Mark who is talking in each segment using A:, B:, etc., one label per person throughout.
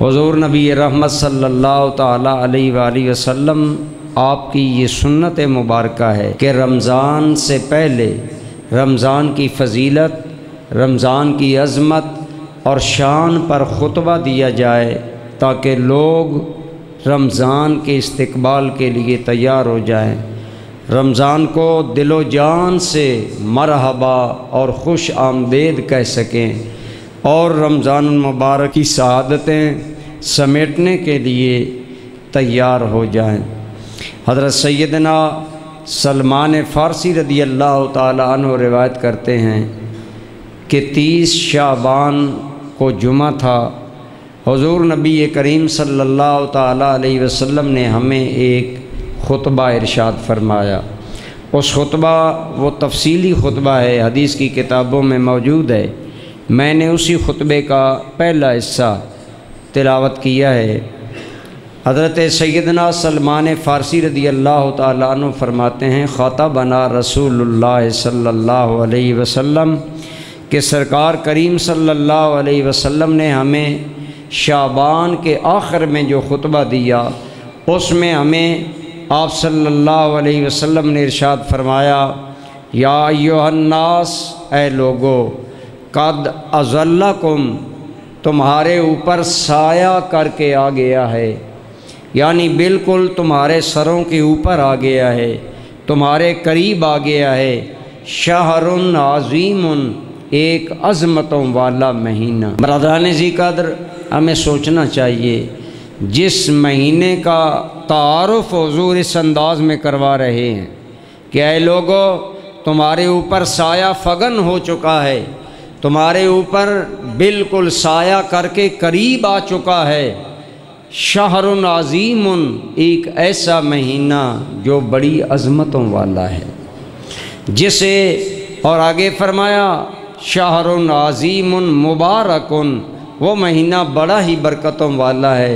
A: हुज़ूर नबी रहमत सल्लल्लाहु ताला अलैहि वसल्लम आपकी ये सुन्नत मुबारक है कि रमज़ान से पहले रमज़ान की फ़जीलत, रमज़ान की अज़मत और शान पर ख़ुतबा दिया जाए ताकि लोग रमज़ान के इस्तकबाल के लिए तैयार हो जाएं, रमज़ान को दिलो जान से मरहबा और खुश आमदेद कह सकें और रमज़ान मुबारक की शहादतें समेटने के लिए तैयार हो जाएं। हज़रत सैयदना सलमान फ़ारसी रदी अल्लाह ताला अन्हु रिवायत करते हैं कि 30 शाबान को जुमा था। हुज़ूर नबी करीम सल्लल्लाहु ताला अलैहि वसल्लम ने हमें एक ख़ुतबा इरशाद फरमाया। उस ख़ुतबा वो तफसीली ख़ुतबा है, हदीस की किताबों में मौजूद है। मैंने उसी ख़ुतबे का पहला हिस्सा तिलावत किया है। हज़रत सैयदना सलमान फ़ारसी रदी अल्लाह ताला अन्हु फरमाते हैं, ख़ातबना रसूलुल्लाह सल्लल्लाहु अलैहि वसल्लम कि सरकार करीम सल्लल्लाहु अलैहि वसल्लम ने हमें शाबान के आखिर में जो ख़ुतबा दिया उसमें हमें आप सल्लल्लाहु अलैहि वसल्लम ने इरशाद फरमाया, या अय्युहन्नास, ऐ लोगो, कद अज़ल्लकुम, तुम्हारे ऊपर साया करके आ गया है, यानी बिल्कुल तुम्हारे सरों के ऊपर आ गया है, तुम्हारे करीब आ गया है। शहरुन अज़ीमुन, एक अज़मतों वाला महीना। बरदरान जी कदर, हमें सोचना चाहिए, जिस महीने का तारुफ हुज़ूर इस अंदाज में करवा रहे हैं कि ऐ लोगो, तुम्हारे ऊपर साया फगन हो चुका है, तुम्हारे ऊपर बिल्कुल साया करके करीब आ चुका है। शहरुन अज़ीमुन, एक ऐसा महीना जो बड़ी अज़मतों वाला है, जिसे और आगे फरमाया शहरुन अज़ीमुन मुबारकुन, वो महीना बड़ा ही बरकतों वाला है।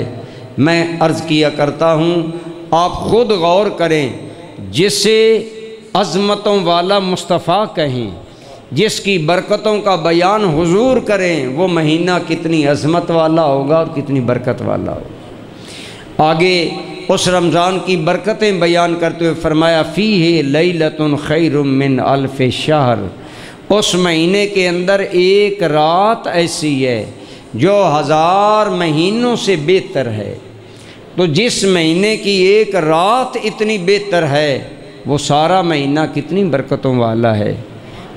A: मैं अर्ज़ किया करता हूँ, आप ख़ुद गौर करें, जिसे अज़मतों वाला मुस्तफ़ा कहें, जिसकी बरकतों का बयान हुजूर करें, वो महीना कितनी अज़मत वाला होगा और कितनी बरकत वाला होगा। आगे उस रमज़ान की बरकतें बयान करते हुए फरमाया, फ़ीहि लैलतुन खैरुम मिन अल्फ़ शहर, उस महीने के अंदर एक रात ऐसी है जो 1000 महीनों से बेहतर है। तो जिस महीने की एक रात इतनी बेहतर है, वो सारा महीना कितनी बरकतों वाला है।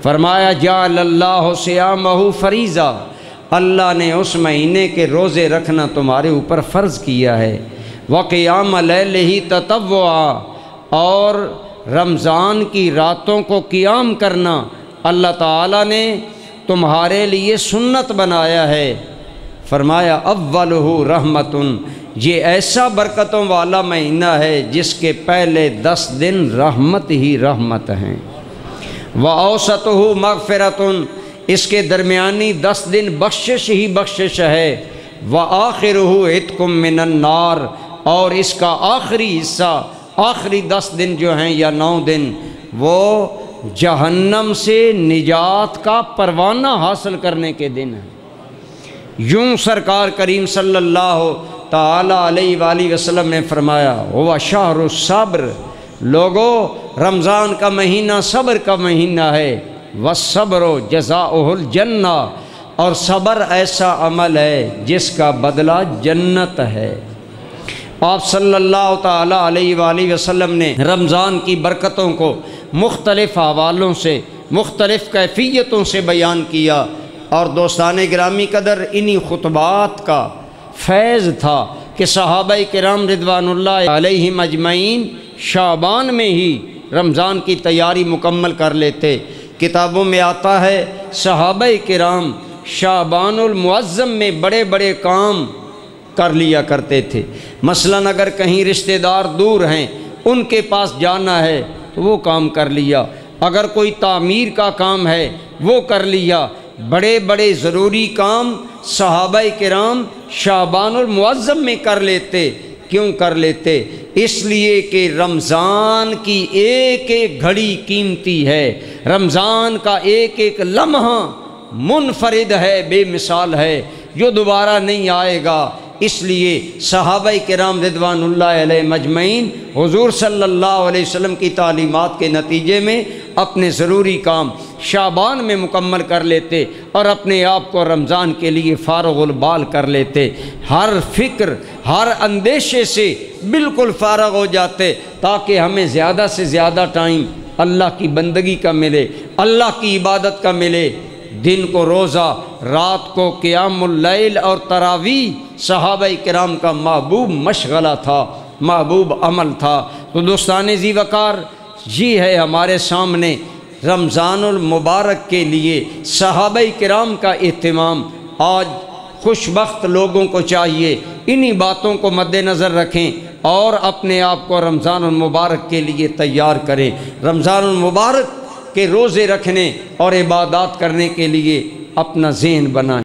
A: फरमाया, जाअलल्लाहु सियामहु फरीज़ा, अल्लाह ने उस महीने के रोज़े रखना तुम्हारे ऊपर फ़र्ज़ किया है। व क़ियाम लैलिही ततव्वुआ, और रमज़ान की रातों को क़ियाम करना अल्लाह ताला ने तुम्हारे लिए सुन्नत बनाया है। फरमाया, अव्वलुहु रहमतुन, ये ऐसा बरकतों वाला महीना है जिसके पहले 10 दिन रहमत ही रहमत हैं। व औसतुहु मग़फ़िरतुन, इसके दरमियानी 10 दिन बख्शिश ही बख्शिश है। व आखिरुहु इत्कुम मिनन नार, और इसका आखिरी हिस्सा, आखिरी 10 दिन जो हैं या 9 दिन, वो जहन्नम से निजात का परवाना हासिल करने के दिन है। यूँ सरकार करीम सल्लल्लाहु ताला अलैहि वसल्लम ने फरमाया, हुवा शहरु सब्र, लोगो, रमज़ान का महीना सब्र का महीना है। वस्सब्रु जज़ाउहुल जन्ना, और सब्र ऐसा अमल है जिसका बदला जन्नत है। आप सल्लल्लाहु ताला अलैहि वसल्लम ने रमज़ान की बरकतों को मुख्तलिफ़ हवालों से, मुख्तलिफ़ कैफियतों से बयान किया। और दोस्ताने गिरामी कदर, इन्हीं खुतबात का फैज़ था कि सहाबाए किराम रिदवानुल्लाह अलैहिम अजमईन शाबान में ही रमज़ान की तैयारी मुकम्मल कर लेते। किताबों में आता है, सहाबाए किराम शाबानुल मुअज़्ज़म में बड़े बड़े काम कर लिया करते थे। मसलन अगर कहीं रिश्तेदार दूर हैं, उनके पास जाना है तो वो काम कर लिया, अगर कोई तामीर का काम है वो कर लिया। बड़े बड़े ज़रूरी काम सहाबाए किराम शाबानुल मुअज़्ज़म में कर लेते। क्यों कर लेते? इसलिए कि रमज़ान की एक एक घड़ी कीमती है, रमज़ान का एक एक लम्हा मुनफरिद है, बेमिसाल है, जो दोबारा नहीं आएगा। इसलिए सहाबाए किराम रिदवानुल्लाह अलैहिम मजमईन हुजूर सल्लल्लाहु अलैहि वसल्लम की तालीमात के नतीजे में अपने ज़रूरी काम शाबान में मुकम्मल कर लेते और अपने आप को रमज़ान के लिए फ़ारग़ुल बाल कर लेते। हर फ़िक्र हर अंदेशे से बिल्कुल फ़ारग़ हो जाते ताकि हमें ज़्यादा से ज़्यादा टाइम अल्लाह की बंदगी का मिले, अल्लाह की इबादत का मिले। दिन को रोज़ा, रात को क़ियामुल लैल और तरावीह सहाबाए किराम का महबूब मशगला था, महबूब अमल था। तो दोस्तान ज़ी वक़ार, ये है हमारे सामने रमज़ानुल मुबारक के लिए सहाबाए किराम का एहतमाम। आज खुशबख्त लोगों को चाहिए इन्हीं बातों को मद्देनज़र रखें और अपने आप को रमज़ानुल मुबारक के लिए तैयार करें। रमज़ानुल मुबारक के रोज़े रखने और इबादत करने के लिए अपना ज़हन बनाएं।